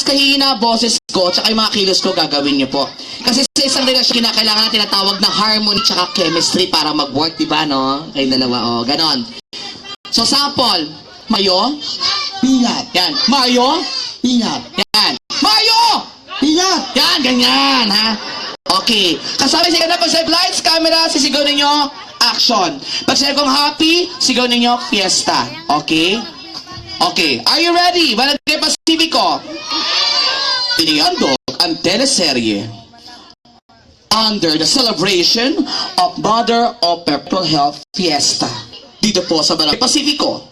kahina boses ko, tsaka yung mga kilos ko gagawin niyo po. Kasi sa isang relasyon, kailangan natin tinatawag na harmony tsaka chemistry para mag-work, diba, no? Kayong dalawa, ganon. So, sample. Mayo? Peanut. Yan. Mayo? Peanut. Yan. Mayo! Peanut. Yan, ganyan, ha? Okay. Kasama siya na pag sa lights, camera, sisigaw ninyo, action. Pag sabi kong happy, sigaw ninyo, fiesta. Okay? Okay. Are you ready? Barangay Pacifico. Piniyandog ang teleserye under the celebration of Mother of Purple Health Fiesta. Dito po sa Barangay Pacifico,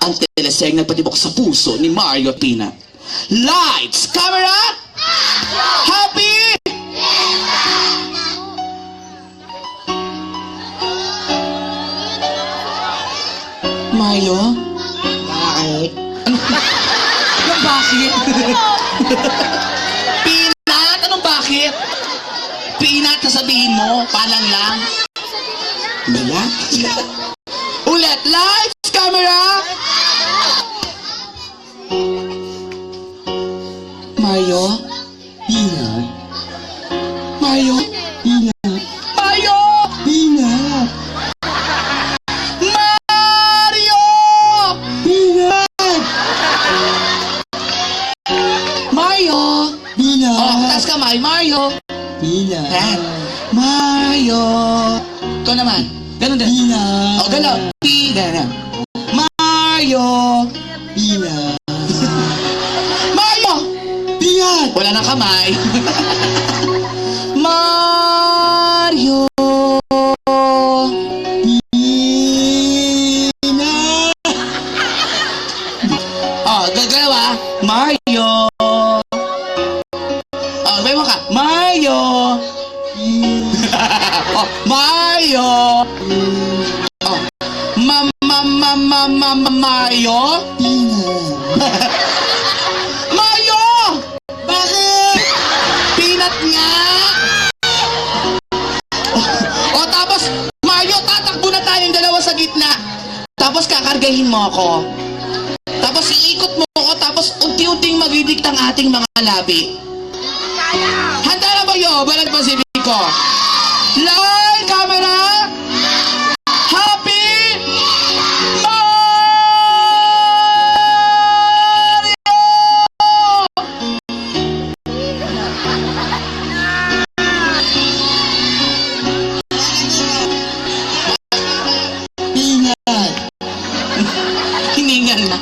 ang teleserye nagpatibok sa puso ni Mario Pina. Lights, camera, happy! Mario? Bakit? Anong bakit? Peanut? Anong bakit? Peanut, sasabihin mo, palang lang. Peanut? Ulit, lights, camera! Mario? Peanut. Mario? Peanut. Mario! Peanut. Mario! Peanut. Mario! Peanut. Oh, taas kamay, Mario! Peanut. Yan. Mario! Ito naman. Ganun din. Peanut. Oh, ganun. Ganun. Mario! Peanut. Mario! Peanut. Wala nang kamay. Mario! Peanut. Oh, gagalawa. Mario! Oh, may mo ka. Mario! Oh, Mario! Oh, Mario? Peanut. Mario! Bakit? Peanut nga! O tapos, Mario, tatakbo na tayong dalawa sa gitna. Tapos kakargahin mo ako. Tapos iikot mo ako, tapos unti-unting magdidikt ang ating mga labi. Handa na ba yun? Barangay Pacifico. Light, camera! Happy! Peanut. Hiningal na.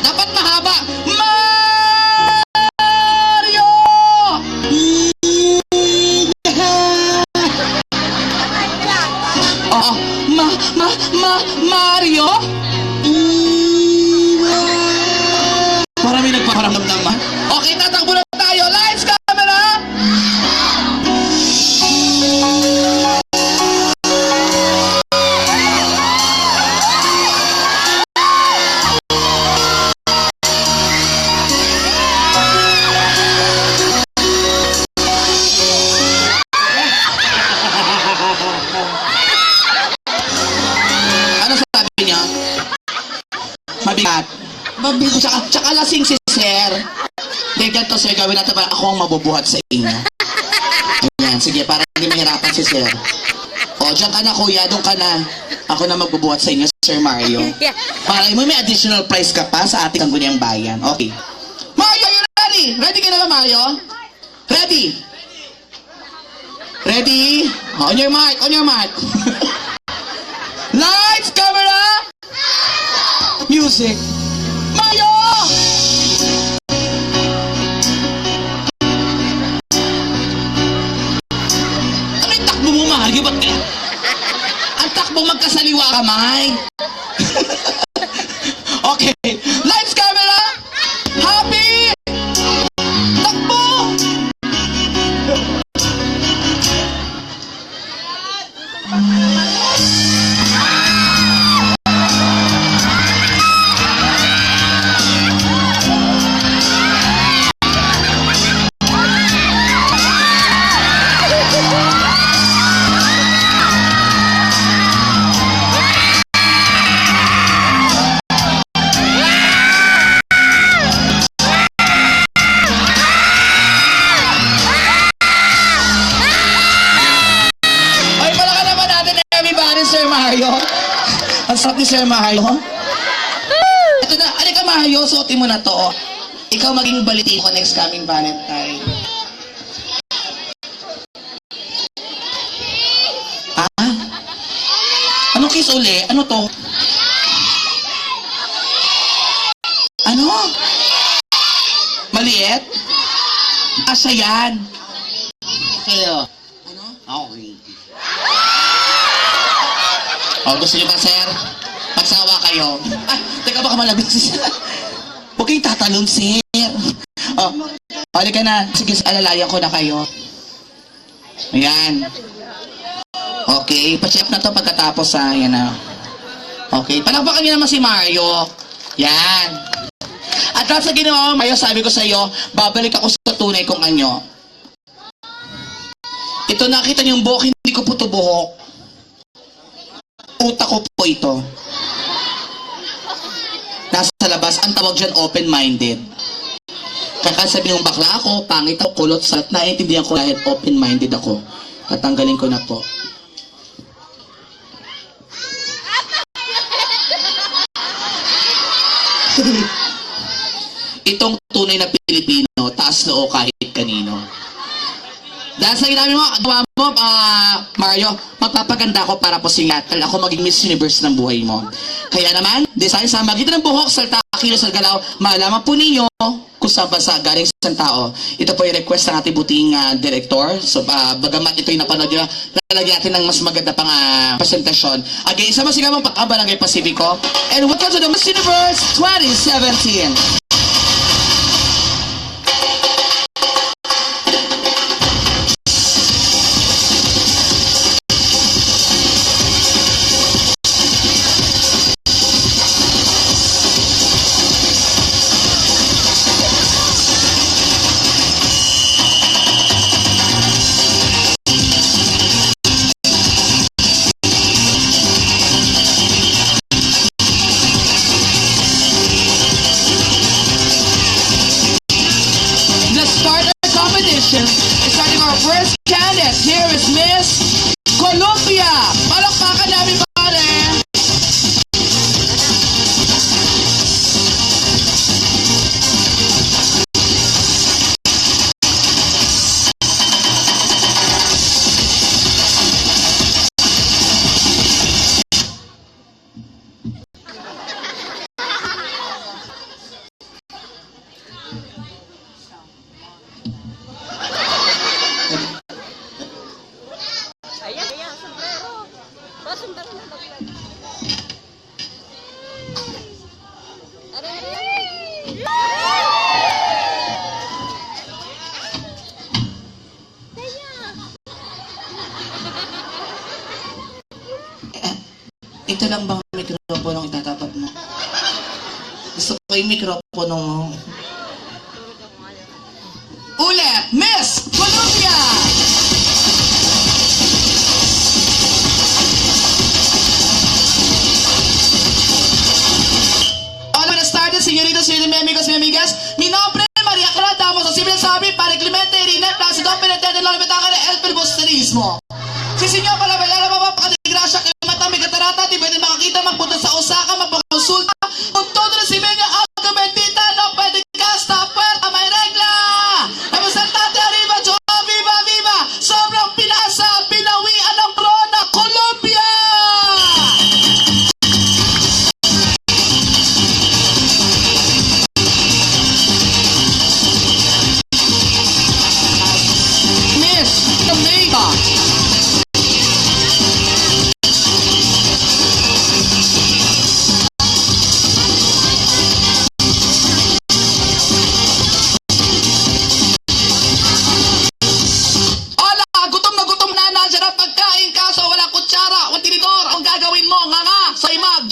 Dapat mahaba. Mario! Oo. Mario? Marami nagpaparamdam naman. Okay, tatakbo na tayo. Lights, camera! Ano sabi niya? Mabigat. Mabigat. Tsaka lasing si Sir. Hindi, ganito Sir, gawin natin para ako ang mabubuhat sa inyo. Ayan, sige, para hindi mahirapan si Sir. O, dyan ka na kuya, doon ka na. Ako na magbubuhat sa inyo, Sir Mario. Para mo may additional price ka pa sa ating Sangguniang Bayan. Okay. Mario, you ready? Ready ka na ba, Mario? Ready? Ready? On your mark, on your mark. Lights, camera, music. Mario! Ano yung takbo mo, Mario? Ba't kaya? Ang takbo magkasaliwa kamay. Okay. Lights, camera, happy! Takbo! ni Sir Mahayo? Ito na, ka Mahayo, suotin mo na to. Oh. Ikaw maging baliti ko next coming Valentine. Ah? Anong kiss uli? Ano to? Ano? Maliit? Asa yan? Kayo. Ano? Okay. Oh, gusto niyo ba, sir? Magsawa kayo. Ah, teka baka malabit siya. Huwag kayong tatalon, sir. Oh, halika na. Sige, alalayan ko na kayo. Ayan. Okay, pa-check na to pagkatapos, ha. Yan na. Okay, palakpakan niyo naman si Mario. Yan. At lahat sa ginawa mo, Mario, sabi ko sa iyo, babalik ako sa tunay kong anyo. Ito, nakita niyo yung buhok, hindi ko po ito buhok. Utak ko po ito. Nasa labas, ang tawag dyan, open-minded. Kaya sabi yung bakla ako, pangit ako, kulot, salat, naiintindihan ko dahil open-minded ako. Tatanggalin ko na po. Itong tunay na Pilipino, taas noo kahit kanino. Dahil sa ginamit mo, gawa mo, Mario, magpapaganda ako para po singatal ako maging Miss Universe ng buhay mo. Kaya naman, design sa magitan ng buhok, salta, kilos at galaw, malaman po ninyo kung saan ba sa galing sa isang tao. Ito po yung request ng ating buting director. So, bagamat ito yung napanood nyo, lalagyan natin ng mas maganda pang presentasyon. Again, isa masigaw mong Barangay Pacifico. And welcome to the Miss Universe 2017. Starting our first candidate, here is Miss Columbia. Palakpakan namin, pare. Ayan, sombrero. Ba, sombrero na baglag. Ito lang bang mikropono ang itatapat mo? Gusto ko yung mikropono mo. Ulit, Miss Columbia! Señoritos y amigos y amigas, mi nombre es María Clara Damos, así me sabe, para Clemente Irinet, Placido Penetente de la Ventaja de El Filibusterismo. Si señor, para bailar la baba, pagkagrasya, kayo mata, may katarata, di pwede makakita, magpunta sa Osaka, magpakonsulta, kung todo reciben niya, algo bendita, no pwede gasta, puerta, may regla. Representante arriba, yo, viva, viva, sobrang pinasa, pinawian ng corona, Colombia!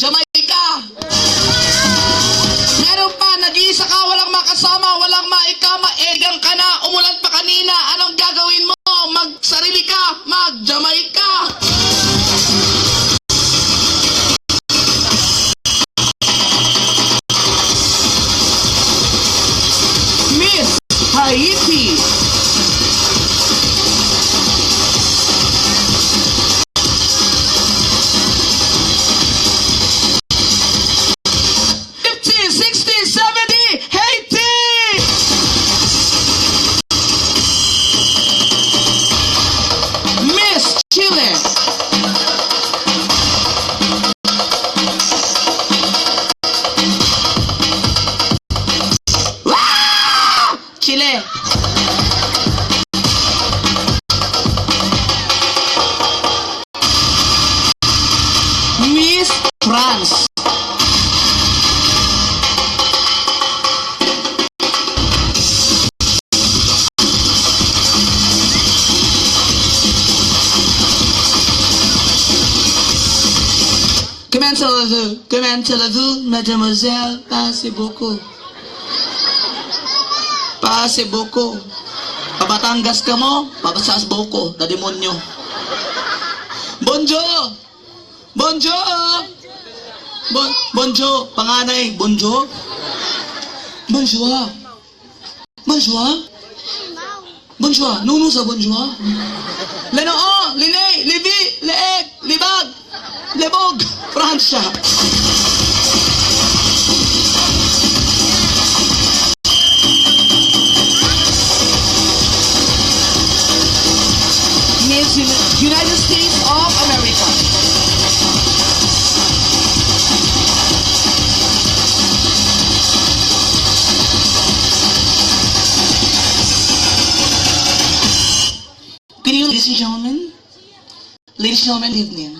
Jamaica. Meron pa, nag-iisa ka, walang makasama, walang maikama, egang ka na, umulan pa kanina, anong gagawin mo? Magsarili ka, mag-Jamaica. Miss Haiti. Sige. Miss France. Comment allez-vous, mademoiselle? Passez beaucoup. Passez beaucoup. Pabatangas ka mo, papasas boko, na demonyo. Bonjour! Bonjour! Bonjour! Panganay, bonjour? Bonjour! Bonjour! Bonjour! Nuno sa bonjour? Lenoo! Linay! Libi! Leeg! Libag! Lebog! Fransya! Miss United States of America. Good evening, ladies and gentlemen. Ladies and gentlemen, good evening.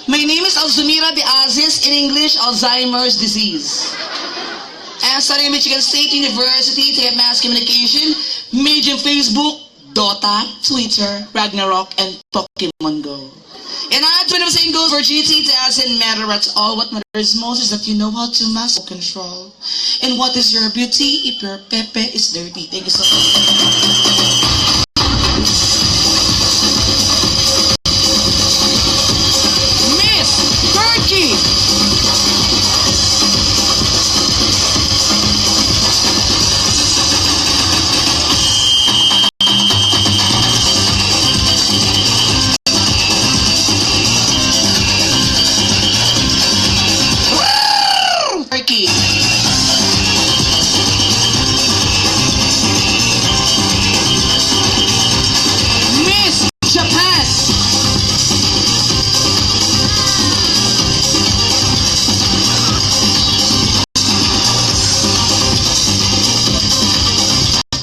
My name is Alzumira de Aziz, in English, Alzheimer's disease. I studied at Michigan State University to get mass communication, major in Facebook, Dota, Twitter, Ragnarok, and Pokemon Go. And I had 20% goals for GT, doesn't matter at all. What matters most is that you know how to master control. And what is your beauty if your pepe is dirty? Thank you so much. Miss Turkey! Turkey. Miss Japan.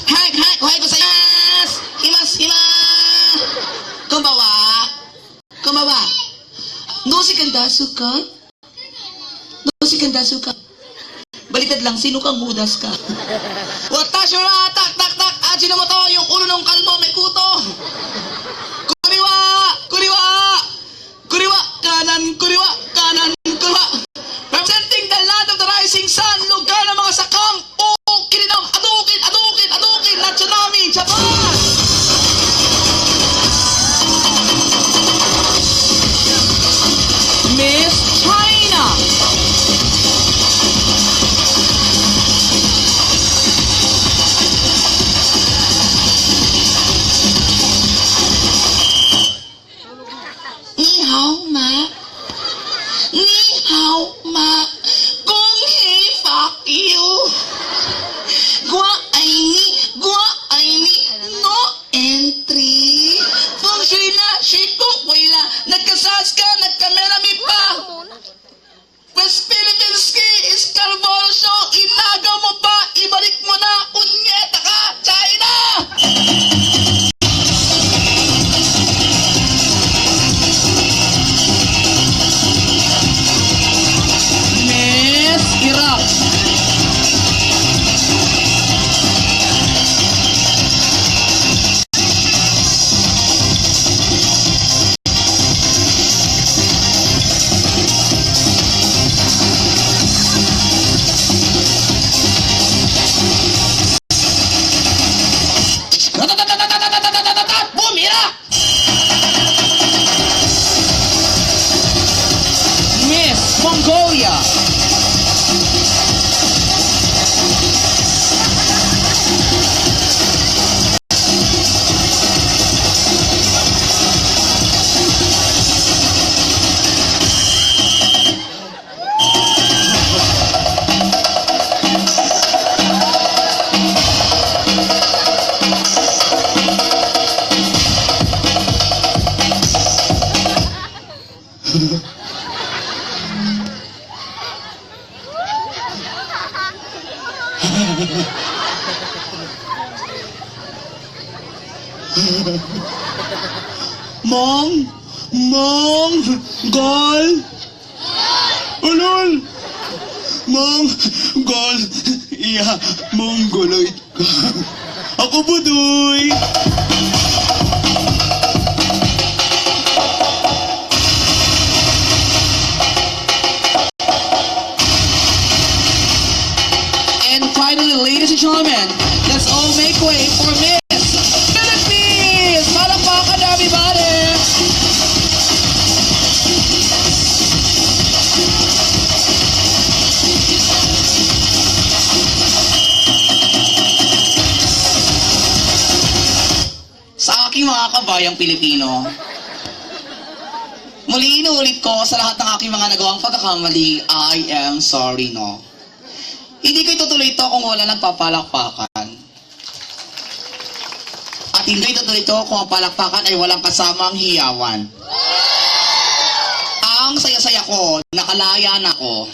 Hi, ohayou gozaimasu. Konbanwa. Konbanwa. Dosi kanda suka? Dosi kanda suka? Balitad lang, sino kang hudas ka? Watashi wa tak tak tak Ajinomoto, yung ulo ng kalbo may kuto. Kuriwa! Kuriwa! Kuriwa! Kanan, kuriwa! Kanan, kuriwa! Representing the land of the rising sun, lugar ng mga sakang, kininong, adukin, adukin, adukin, na tsunami, Japan! Miss China! Ni hao ma. Ni hao ma. Kung hei fuck you. Gua ay ni no entry. Feng shui na shikong wala. Nagkasas ka, nagkamerami pa. West Philippinski is Carbolso. Inagaw mo pa, ibalik mo na. Kunyeta ka, China! Miss Iraq. Bumira! Miss Mongolia. Mong, gol. Ulol. Gol. Iya, mongoloid ka. Ako budoy. And finally, ladies and gentlemen, let's all make way for Miss Philippines! Palakpakan, everybody! Sa aking mga kabayang Pilipino, muli inuulit ko sa lahat ng aking mga nagawang pagkakamali, I am sorry, no? Hindi ko itutuloy ito kung wala nagpapalakpakan. At hindi itutuloy ito kung ang palakpakan ay walang kasamang hiyawan. Ang saya-saya ko, nakalayan ako.